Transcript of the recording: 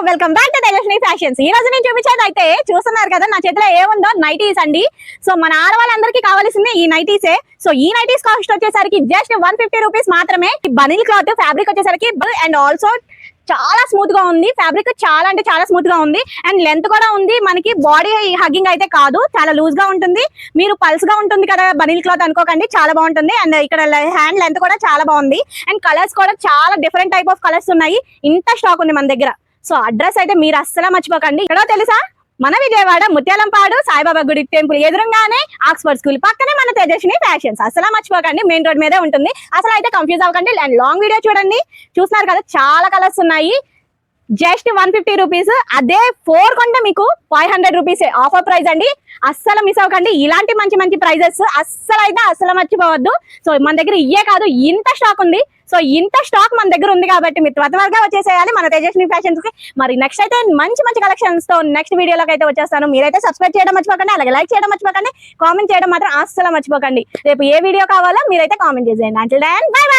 Welcome back to Tejaswini fashions. ఈ రోజు నేను చూపించేది అయితే చూస్తున్నారు కదా, నా చేతిలో ఏముందో నైటీస్ అండి. సో మన ఆడవాళ్ళందరికీ కావాల్సింది ఈ నైటీసే. సో ఈ నైటీస్ కాస్ట్ వచ్చేసరికి జస్ట్ 150 రూపీస్ మాత్రమే. బనిల్ క్లాత్ ఫ్యాబ్రిక్ వచ్చేసరికి అండ్ ఆల్సో చాలా స్మూత్ గా ఉంది. ఫ్యాబ్రిక్ చాలా అంటే చాలా స్మూత్ గా ఉంది అండ్ లెంత్ కూడా ఉంది. మనకి బాడీ హగ్గింగ్ అయితే కాదు, చాలా లూజ్ గా ఉంటుంది. మీరు పల్స్ గా ఉంటుంది కదా బనిల్ క్లాత్ అనుకోకండి, చాలా బాగుంటుంది. అండ్ ఇక్కడ హ్యాండ్ లెంత్ కూడా చాలా బాగుంది అండ్ కలర్స్ కూడా చాలా డిఫరెంట్ టైప్ ఆఫ్ కలర్స్ ఉన్నాయి. ఇంత స్టాక్ ఉంది మన దగ్గర. సో అడ్రస్ అయితే మీరు అస్సలు మర్చిపోకండి. ఇక్కడ తెలుసా, మన విజయవాడ ముత్యాలంపాడు సాయిబాబా గుడి టెంపుల్ ఎదురుగానే ఆక్స్ఫర్డ్ స్కూల్ పక్కనే మన తేజస్విని ఫ్యాషన్స్. అసలు మర్చిపోకండి, మెయిన్ రోడ్ మీదే ఉంటుంది. అసలు అయితే కన్ఫ్యూజ్ అవ్వకండి అండ్ లాంగ్ వీడియో చూడండి. చూస్తున్నారు కదా చాలా కలర్స్ ఉన్నాయి. Just 150 rupees. అదే 4 కొంటే మీకు 500 రూపీస్ ఆఫర్ ప్రైస్ అండి. అస్సలు మిస్ అవ్వకండి. ఇలాంటి మంచి మంచి ప్రైజెస్ అస్సలు మర్చిపోవద్దు. సో మన దగ్గర ఇయే కాదు, ఇంత స్టాక్ ఉంది. సో ఇంత స్టాక్ మన దగ్గర ఉంది కాబట్టి మీరు త్వరగా వచ్చేసేయాలి మన తేజస్విని ఫ్యాషన్స్ కి. మరి నెక్స్ట్ అయితే మంచి మంచి కలెక్షన్స్ తో నెక్స్ట్ వీడియోలోకి అయితే వచ్చేస్తాను. మీరైతే సబ్స్క్రైబ్ చేయడం మర్చిపోకండి, అలాగే లైక్ చేయడం మర్చిపోకండి, కామెంట్ చేయడం మాత్రం అస్సలు మర్చిపోకండి. రేపు ఏ వీడియో కావాలో మీరైతే కామెంట్ చేసేయండి. Until then bye by.